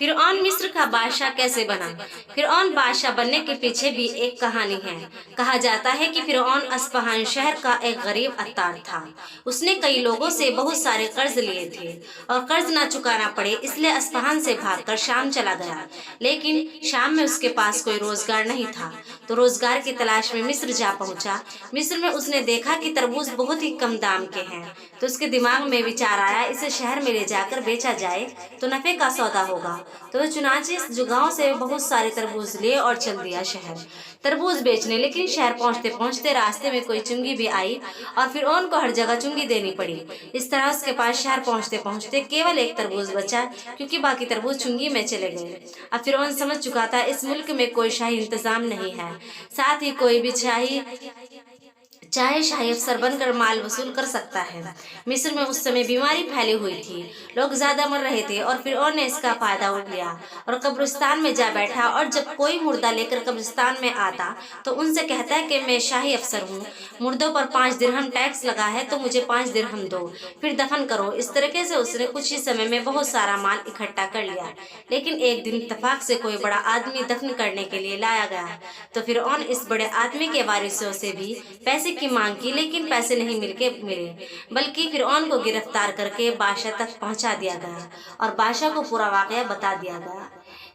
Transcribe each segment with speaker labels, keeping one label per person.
Speaker 1: फिरौन मिस्र का बादशाह कैसे बना? फिरौन बादशाह बनने के पीछे भी एक कहानी है। कहा जाता है कि फिरौन अस्फहान शहर का एक गरीब अत्तार था। उसने कई लोगों से बहुत सारे कर्ज लिए थे और कर्ज ना चुकाना पड़े इसलिए अस्फहान से भागकर शाम चला गया। लेकिन शाम में उसके पास कोई रोजगार नहीं था, तो रोजगार की तलाश में मिस्र जा पहुंचा। मिस्र में उसने देखा कि तरबूज बहुत ही कम दाम के हैं, तो उसके दिमाग में विचार आया इसे शहर में ले जाकर बेचा जाए तो नफे का सौदा होगा। तो वह चुनाचे इस गांव से बहुत सारे तरबूज लिए और चल दिया शहर तरबूज बेचने। लेकिन शहर पहुंचते पहुंचते रास्ते में कोई चुंगी भी आई और फिर उनको हर जगह चुंगी देनी पड़ी। इस तरह उसके पास शहर पहुंचते पहुंचते केवल एक तरबूज बचा, क्योंकि बाकी तरबूज चुंगी में चले गए। अब फिर समझ चुका था इस मुल्क में कोई शाही इंतजाम नहीं है, साथ ही कोई भी चाहे शाही अफसर बनकर माल वसूल कर सकता है। मिस्र में उस समय बीमारी फैली हुई थी, लोग ज्यादा मर रहे थे और फिर ने इसका फायदा उठ लिया और कब्रिस्तान में जा बैठा। और जब कोई मुर्दा लेकर कब्रिस्तान में आता तो उनसे कहता है कि मैं शाही अफसर हूँ, मुर्दों पर 5 दिरहम टैक्स लगा है तो मुझे 5 दिरहम दो, फिर दफन करो। इस तरीके से उसने कुछ ही समय में बहुत सारा माल इकट्ठा कर लिया। लेकिन एक दिन इत्तेफाक से कोई बड़ा आदमी दफन करने के लिए लाया गया, तो फिर इस बड़े आदमी के वारिसों से भी पैसे की मांग की, लेकिन पैसे नहीं मिले, बल्कि फिर को गिरफ्तार करके बादशाह तक पहुंचा दिया गया और बादशाह को पूरा वाकया बता दिया गया।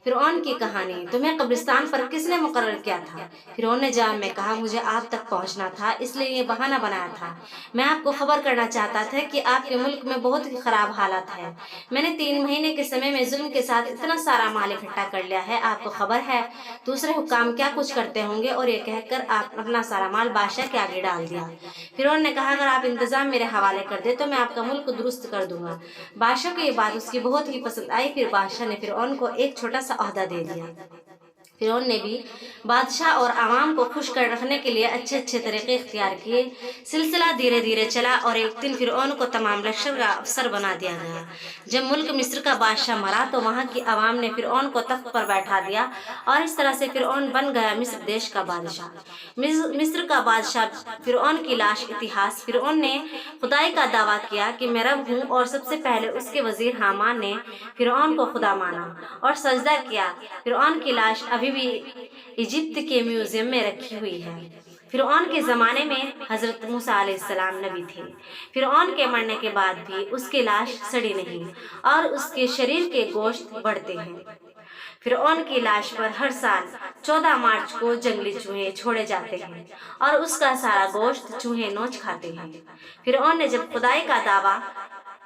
Speaker 1: फिरौन की कहानी। तुम्हें कब्रिस्तान पर किसने मुकर्रर किया था? फिरौन ने जवाब में कहा, मुझे आप तक पहुंचना था इसलिए ये बहाना बनाया था। मैं आपको खबर करना चाहता था कि आपके मुल्क में बहुत ही खराब हालत है। मैंने 3 महीने के समय में जुल्म के साथ इतना सारा माल इकट्ठा कर लिया है, आपको खबर है दूसरे हुक्काम क्या कुछ करते होंगे। और ये कहकर आप अपना सारा माल बादशाह के आगे डाल दिया। फिरौन ने कहा, अगर आप इंतजाम मेरे हवाले कर दे तो मैं आपका मुल्क दुरुस्त कर दूंगा। बादशाह को ये बात उसकी बहुत ही पसंद आई। फिर बादशाह ने फिरौन को एक छोटा सा ओहदा दे दिया। फिरौन ने भी बादशाह और आवाम को खुश कर रखने के लिए अच्छे अच्छे तरीके इख्तियार किए। सिलसिला धीरे धीरे चला और एक दिन फिरौन को तमाम लश्कर का अफसर बना दिया गया। जब मुल्क मिस्र का बादशाह मरा तो वहाँ की आवाम ने फिरौन को तख्त पर बैठा दिया और इस तरह से फिरौन बन गया मिस्र देश का बादशाह। मिस्र का बादशाह फिरौन की लाश इतिहास। फिरौन ने खुदाई का दावा किया कि मैं रब हूँ और सबसे पहले उसके वजीर हामान ने फिरौन को खुदा माना और सजदा किया। फिरौन की लाश अभी भी इजिप्ट के म्यूजियम में रखी हुई है। फिरौन के ज़माने में हज़रत मूसा अलैहिस्सलाम नबी थे। फिरौन के मरने के बाद भी उसकी लाश सड़ी नहीं और उसके शरीर के गोश्त बढ़ते हैं। फिरौन की लाश पर हर साल 14 मार्च को जंगली चूहे छोड़े जाते हैं और उसका सारा गोश्त चूहे नोच खाते हैं। फिरौन ने जब खुदाई का दावा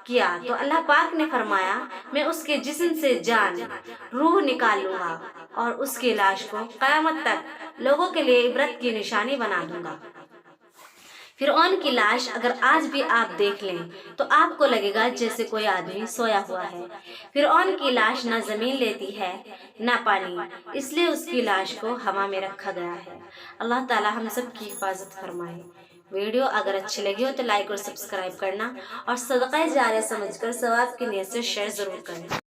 Speaker 1: किया तो अल्लाह पाक ने फरमाया, मैं उसके जिस्म से जान रूह निकाल लूंगा और उसकी लाश को क़यामत तक लोगों के लिए इबरत की निशानी बना दूंगा। फिरौन की लाश अगर आज भी आप देख लें तो आपको लगेगा जैसे कोई आदमी सोया हुआ है। फिरौन की लाश ना जमीन लेती है ना पानी, इसलिए उसकी लाश को हवा में रखा गया है। अल्लाह ताला हम सब की हिफाजत फरमाए। वीडियो अगर अच्छी लगी हो तो लाइक और सब्सक्राइब करना और सदका जारिया समझकर सवाब की नियत से शेयर जरूर करें।